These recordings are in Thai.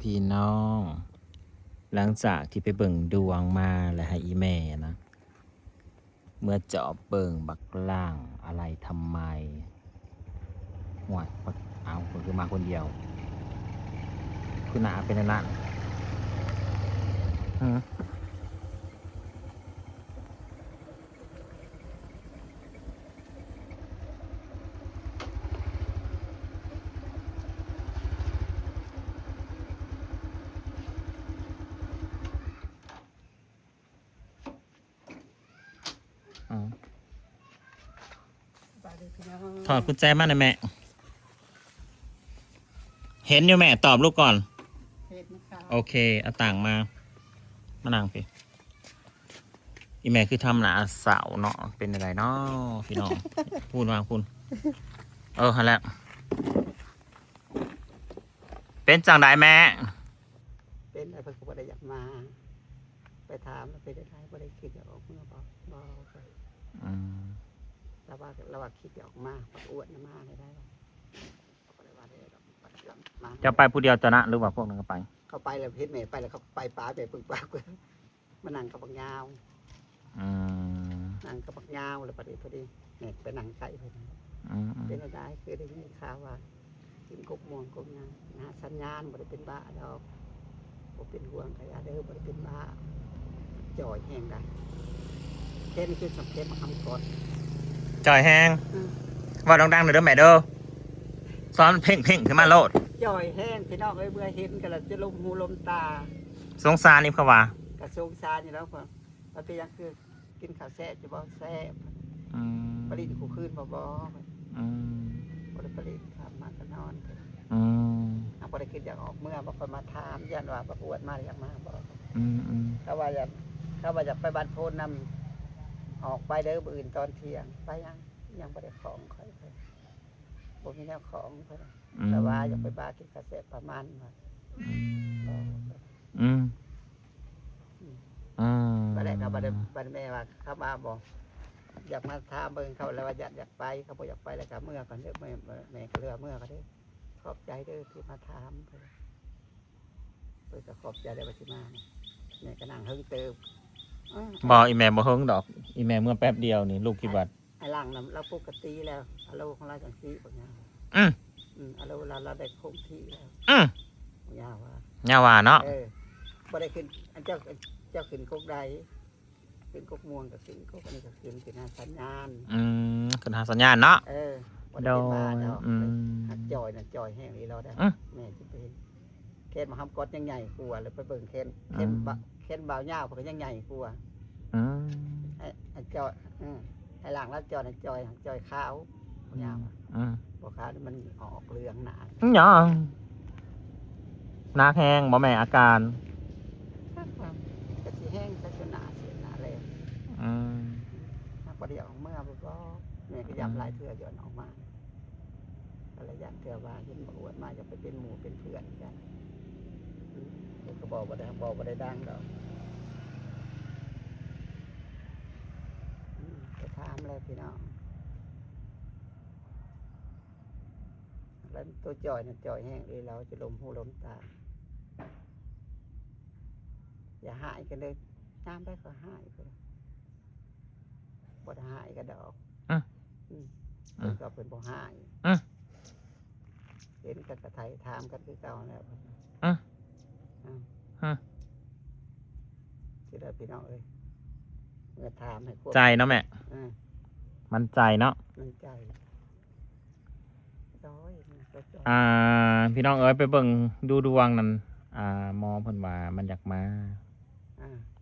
พี่น้อง หลังจากที่ไปเบิ่งดวงมาและให้อีแม่นะ เมื่อเจาะเบิ่งบักล่างอะไรทำไมห่วยเอาคนคือมาคนเดียว คือหนาเป็นอันนั้นหือถอดกุญแจมาหน่อยแม่ เห็นอยู่แม่ตอบลูกก่อน โอเคเอาต่างมานั่งพี่อีแม่คือทำหนาเสาเนาะเป็นอะไรเนาะพี่น้อง พูดมาคุณฮะแล้วเป็นจังไดแม่เป็นอะไรเพิ่นก็บ่ได้อยากมาไปถามแล้วไปได้บ่ได้คิดจะออกเมื่อบ่แต่ว่าเราว่าคิดจะออกมาอ้วนมาได้บ่ได้ว่าได้ดอกมาจะไปผู้เดียวจะนะหรือว่าพวกนึงก็ไปเขาไปแล้วเฮ็ดแม่ไปแล้วเขาไปป้าไปปึ้งปากมานั่งกับบักยาวนั่งกับบักยาวแล้วพอดีแม่ไปนั่งใกล้เพิ่นเป็นได้คือได้ยินข่าวว่ากินกบม่วงกบยางนะสัญญาณบ่ได้เป็นบ้าดอกบ่เป็นห่วงขยะเด้อบ่ได้เป็นบ้าจ่อยแห้งได้แค่นี้คือสังเกตมาคำก่อนจ่อยแห้งว่าดังๆหน่อยเด้อแม่เด้อซ้อนเพ่งขึ้นมาโลดจ่อยแห้งพี่น้องเอ้ยเมื่อเห็นกันแล้วจะลมหูลมตาสงสารนี่เขาว่าก ระทรวงสารอยู่แล้วครับมันเป็นยังคือกินข้าวแซ่บจะบ่แซ่บผลิตคู่คืนบ่บ่ได้ผลิตครับมาก็นอนบ่ได้คิดอยากออกเมื่อบ่ค่อยมาถามย่านว่าประกวดมาอยากมาบ่ถ้าว่าอยากไปบ้านโพนนำออกไปเด้อมื้ออื่นตอนเที่ยงไปยังบ่ได้ของค่อยบ่มีแนวของเพิ่นแต่ว่าอยากไปบ้านกินข้าวแซ่บประมาณว่าบ่ได้ก็บ่ได้แม่ว่าเขามาบอกอยากมาถามเบิ่งเขาแล้วว่าอยากไปเขาบ่อยากไปแล้วก็เมื่อก่อนเด้อแม่ก็เรือเมื่อก็เด้อขอบใจเด้อที่มาถามเพิ่นก็ขอบใจได้ว่าสิมาแม่ก็นั่งเฮิงเติบบ่อีแม่บ่เฮิงดอกอีแม่เมื่อแป๊บเดียวนี่ลูกคิดว่าไอ้หลังนำเราปกติแล้วอารมณ์ของเราจังซี่บ่ยาวอารมณ์เราได้คงที่แล้วบ่ยาวว่าย่าว่าเนาะบ่ได้ขึ้นอันเจ้าขึ้นกกใดขึ้นกกม่วงก็ขึ้นกกอันนี้ก็ขึ้นหาสัญญาณขึ้นหาสัญญาณเนาะบ่ได้เป็นบ้าดอกหักจอยน่ะจอยแห้งอีเราได้แม่สิเป็นแค่มาทำกดยังใหญ่กว่าแล้วไปเบิ่งแค่บ่าวยาวเพิ่นก็ยังใหญ่กว่าไอ้จอยไอ้หลังแล้วจอยขาวยาวบ่ขาวนี่มันออกเหลืองหนาหยังนาแห้งบ่แม่อาการก็สิแห้งก็สิหนาเลยบ่ได้ออกเมื่อบ่แม่ก็ย้ำหลายเทื่อย้อนออกมาระยะเทื่อว่าเห็นบ่อวดมาจะไปเป็นหมู่เป็นเพื่อนกันก็บอกบ่ได้ดังดอกไปถามเลยพี่น้องแล้วตัวจ่อยน่ะจ่อยแห้งเราจะลมหูลมตาอย่าหายกันเลยน้ำได้ก็หายก็บ่ได้หายก็ดอกก็เป็นบ่หายเห็นกันกระไทยถามกันคือเก่าแล้วที่ได้พี่น้องเอ้ยเมื่อถามให้ใจเนาะแม่มันใจเนาะมันใจพี่น้องเอ้ยไปเบิ่งดูดวงนั่นมองเพิ่นว่ามันอยากมา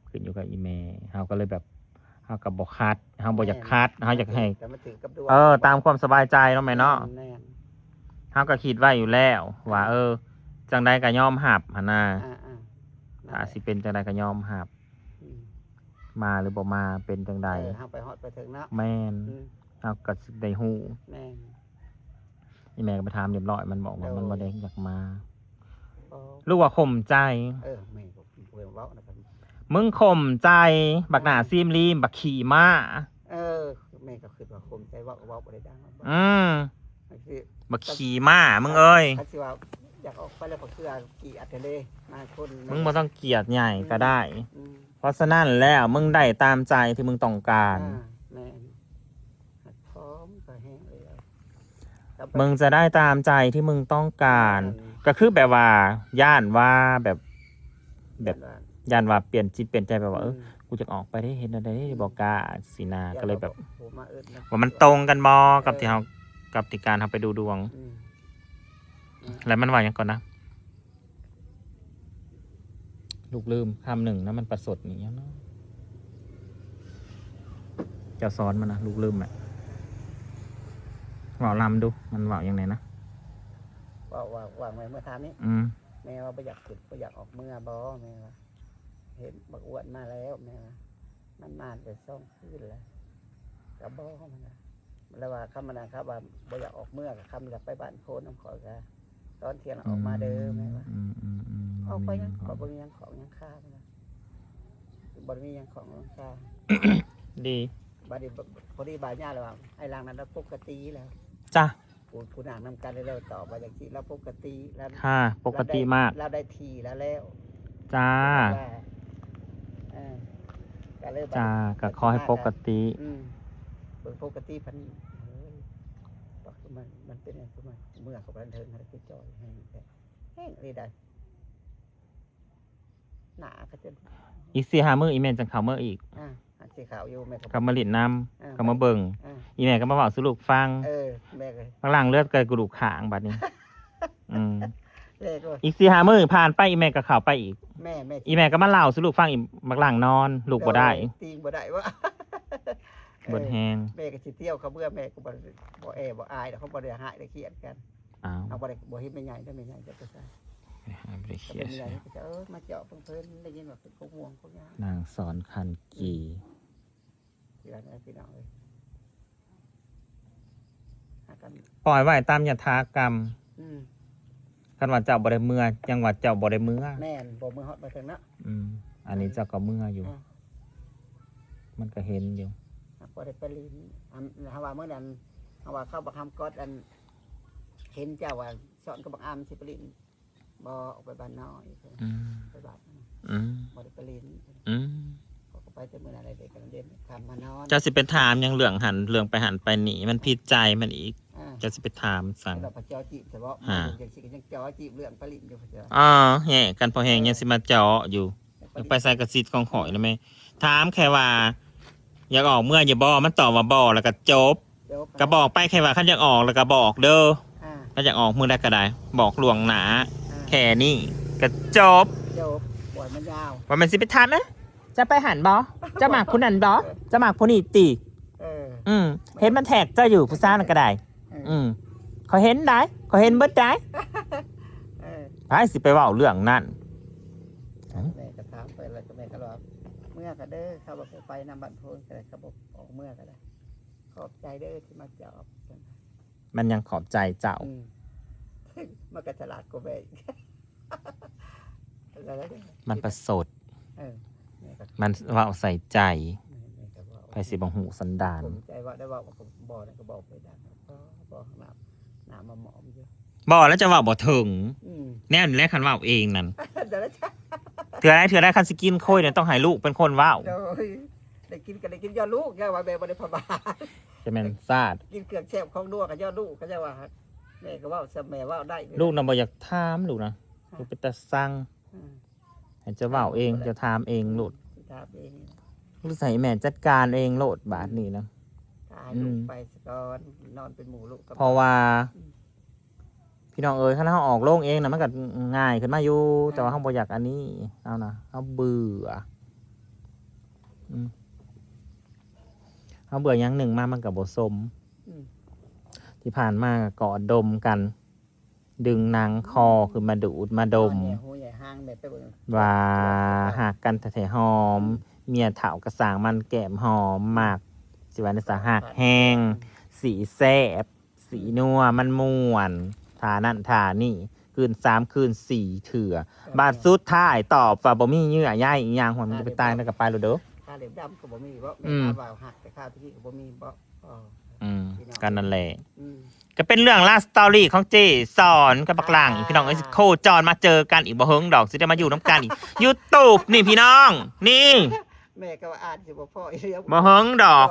ขึ้นอยู่กับอีเมลเฮาก็เลยแบบเฮากับบ่คัดเฮาบ่อยากคัดเฮาอยากให้ตามความสบายใจเนาะแม่เนาะเฮาก็คิดไว้อยู่แล้วว่าจังใดก็ยอมรับหั่นน่ะถ้าสิเป็นจังใดก็ยอมรับมาหรือบ่มาเป็นจังใดเฮาไปฮอดไปถึงเนาะแม่นเฮาก็สิได้ฮู้แม่นอีแม่ก็ไปถามเรียบร้อยมันบอกว่ามันบ่ได้อยากมาลูกว่าข่มใจแม่ก็เว้านะครับมึงข่มใจบักหน้าซีมลีมบักขี่ม้าแม่ก็คิดว่าข่มใจว่าบ่ได้ดังบักขี่ม้ามึงเอ้ยเขาสิว่าอย จากออกไปแล้วก็คือกี่อัดเลยมาคน มึงบ่ต้องเกลียดใหญ่ก็ได้ อืม เพราะฉะนั้นแล้วมึงได้ตามใจที่มึงต้องการ แม่นพร้อมก็แห้งเลย มึงจะได้ตามใจที่มึงต้องการ ก็คือแบบว่าย่านว่าแบบย่านว่าเปลี่ยนจิตเปลี่ยนใจแบบว่ากูจะออกไปได้เห็นอะไรได้บอกกล้าสินาก็เลยแบบว่ามันตรงกันบอกับที่เขากับที่การเขาไปดูดวงแล้วมันว่าอย่างก่อนนะลูกลืมคำหนึ่งนะมันประสดอย่างเงี้ยเนาะจะซ้อนมันนะลูกลืมอ่ะว่าลำดูมันว่าอย่างไรนะ ว่าไว้เมื่อทานนี้แม่ว่าไม่อยากขึ้นไม่อยากออกเมื่อบอแม่ว่าเห็นบักอ้วนมาแล้วแม่ว่ามันมาแต่ซ่องขึ้นแล้วกับบอมันนะแล้วว่าคำมันนะครับว่าไม่อยากออกเมื่อกับคำอยากไปบ้านโคนน้ำขอยกะตอนเที่ยงออกมาเด้อแม่ว่าออกไปยังขอบริยังของยังค่านะบริยังของยังค่าดีบริพอดีบาญาเลยว่าไอ้รางนั้นปกติแล้วจ้ะผู้นางนำกันแล้วต่อไปอย่างที่เราปกติแล้วค่ะปกติมากเราได้ทีแล้วจ้าจ้าก็ขอให้ปกติปกติพันมันเป็นอย่างไรเมื่อเขาบันเทิงอะไรคือจอยแห้งเลยได้หนาก็จะอีซี่5 มื้ออีเมลจังข่าวเมื่ออีกสีขาวอยู่แม่กับมาหลินน้ำกับมาเบิ่งอีเมลก็มาบอกสรุปฟังแม่เลยบางหลังเลือดเกิดกระดูกขางบัดนี้อีก4-5 มื้อผ่านไปอีเมลก็ข่าวไปอีกแม่อีเมลก็มาเล่าสรุปฟังอีกบางหลังนอนลูกบ่ได้ตีบ่ได้ว่าบนแหงแม่ก็สิเที่ยวเขาเบื่อแม่ก็บ่บ่อายเขาบ่ได้หายได้เครียดกันเอาบ่ได้บ่เฮ็ดไม่ใหญ่ได้ไม่ใหญ่จะไปใส่ไม่เครียดมาเจาะเพิ่นได้ยินว่าเป็นพวกห่วงพวกนี้นางสอนคันกีที่ร้านพี่น้องเลยปล่อยไว้ตามยถากรรมคันว่าเจ้าบ่ได้เมื่อยังว่าเจ้าบ่ได้เมื่อแม่นบ่มือฮอดมาถึงนะอันนี้เจ้าก็เมื่ออยู่มันก็เห็นอยู่บ่ได้ไปลิ้นเฮาว่าเมื่อนั้นเฮาว่าเข้าบักคำกอดอันเห็นเจ้าว่าสอนกับบักอามสิไปลิ้นบ่ออกไปบ้านน้อยไปบ้านบ่ได้ไปลิ้นก็ไปแต่มื้อนั้นได้กันเด่นคำมานอนเจ้าสิไปถามยังเรื่องหันเรื่องไปหันไปหนีมันผิดใจมันอีกเจ้าสิไปถามสั่งเราพระเจ้าจีบเฉพาะอย่างสิยังเจ้าจีบเรื่องผลิตอยู่พระเจ้าแห่กันพอแห่งยังสิมาเจาะอยู่ไปใส่กระสิทธิ์ของหอยนะแม่ถามแค่ว่าอยากออกเมื่ออย่าบอกมันตอบว่าบอกแล้วก็จบก็บอกไปแค่ว่าขันอยากออกแล้วก็บอกเด้อถ้าอยากออกเมื่อใดก็ได้บอกหลวงหนาแค่นี้ก็จบปล่อยมันยาวว่ามันสิไปทันนะจะไปหันบอจะหมากผู้นั้นบอจะหมากผู้นี้ตีเห็นมันแท็กจะอยู่ผู้ซ่านั่นก็ได้เขาเห็นได้เขาเห็นเบิดได้ไอ้สิไปว่าเรื่องนั่นแม่ก็ถามไปแล้วก็แม่ก็รอเมื่อก็เด้อเขาบอกไปนำบัตรโพลก็ได้เขาบอกออกเมื่อก็ได้ขอบใจเด้อที่มาเจาะมันยังขอบใจเจ้ามันก็ฉลาดกว่าแม่มันประสดมันว่าใส่ใจไพสิบังหูสันดานใจว่าได้ว่าบ่อนั่นก็บอกไปดังบ่อน้ำมาหมอมเยอะบ่อแล้วจะว่าบ่ถึงแน่นแล้วคันว่าเองนั่นเถื่อได้คันสกินโค้ยเนี่ยต้องให้ลูกเป็นคนว่าวได้กินกันได้กินยอดลูกแค่ว่าแม่บ่ได้พบาจะเป็นซาดกินเกลือแซ่บของนัวกับยอดลูกก็จะว่าแม่ก็ว่าแม่ว่าได้ลูกน่ะบ่อยากถามลูกนะลูกเป็นตาสั่งให้จะว่าวเองจะถามเองโลดลูกใส่แม่จัดการเองโลดบาทนี้นะไปก่อนนอนเป็นหมูลูกเพราะว่าพี่น้องเอ๋ยถ้าเราออกโล่งเองนะมันก็ง่ายขึ้นมาอยู่แต่ว่าเขาบ่อยากอันนี้เอานะเขาเบื่อเขาเบื่ออย่างหนึ่งมามันกับบ่สมที่ผ่านมาเกาะดมกัน ดึงนางคอคือมาดูดมาดมว่าหักกันแถหอมเมียเถากระสางมันแก้มหอมมากสิวันสาหักแห้งสีแซ่บสีนัวมันม่วนทานั่นทานี่คืน3คืน4เถื่อบาดสุดท้ายตอบว่าบ่มีเยื่อใยอีหยังหัวมันจะไปตายแล้วก็ไปแล้วเด้อข้าเหลี่ยมดำก็บ่มีบ่ว่าหักแต่ข้าวที่ก็บ่มีบ่กันนั่นแหละ ก็เป็นเรื่องลาสตอรี่ของเจสอนกับบักหลังพี่น้องเอ้ยโคจรมาเจอกันอีกบ่เฮิงดอกสิได้มาอยู่น้ำกันอีก YouTube นี่พี่น้อง นี่ แม่ก็ว่าอ่านสิบ่พ่ออีเลี้ยง บ่เฮิงดอก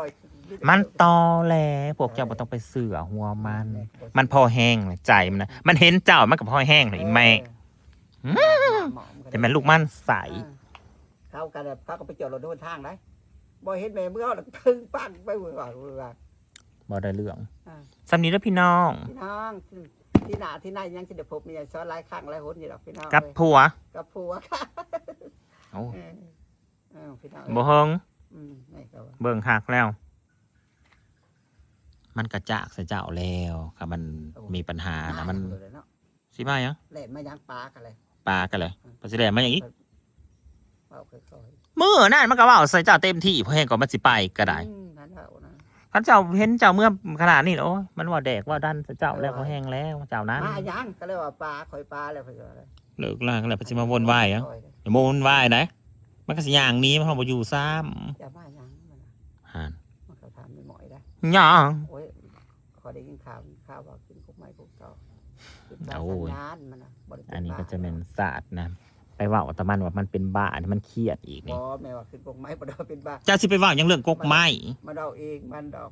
มันตอแหลพวกเจ้าบ่ต้องไปเสือหัวมัน มันพอแห้งเลยใจมันนะมันเห็นเจ้ามันก็พอแห้งเลยอีแม่แต่แม่ลูกมันใส เขากันแบบเขาก็ไปจอดรถบนทางได้บ่เห็นแม่เมื่อแล้วถึงปั้งไปเมื่อว่า บ่ได้เรื่องสำนีแล้วพี่น้อง พี่น้องที่หน้าที่ไหนยังสิได้พบมีอย่างซ้อนหลายครั้งหลายหนอยู่ดอกพี่น้อง กับผัว กับผัวค่ะ โอ้ พี่น้อง บ่เฮิง นี่ก็ว่า เบิ่งคักแล้ว มันกระจากใส่เจ้าแล้วค่ะมันมีปัญหานะมันสิมาหยัง เล่นมายังปลากันเลย ปลากันเลยปลาสิแดงมาอย่างอีก เอาค่อย มื้อนั่นมันก็เว้าใส่เจ้าเต็มที่เพราะแห่งก็มันสิไปก็ได้ นั่นเอานะ คันเจ้าเห็นเจ้าเมื่อขนาดนี้โอ้ยมันว่าแดกว่าดันใส่เจ้าแล้วเพราะแห้งแล้วเจ้านั้น มายังก็เลยว่าปลาคอยปลาแล้วเพิ่นว่าอะไร เลิกลากันแล้วเพนสิมาวนวายอ่ะอย่ามาวนวายนะมันก็สิย่างหนี้มันบ่อยู่ซ้ำ อย่ามายังมันนะ ห่าน มันก็ทำไม่หมอยได้ หยัง โอ้ยขอได้ยินข่าวว่ากินกุ๊กไม้กุ๊กเต่าเป็นปลาสัญญาณมันนะบ่ได้เป็ อันนี้ ปลา ก็จะเป็นศาสตร์นะ ไปเว่าตะมันว่ามันเป็นบ้าอันนี้มันเครียดอีก บ่ นี่ แม่ว่าขึ้นกุ๊กไม้บ่ได้ว่าเป็นปลา เจ้าสิไปเว่าอย่างเรื่องกกไม้ มันเอาเองมันดอก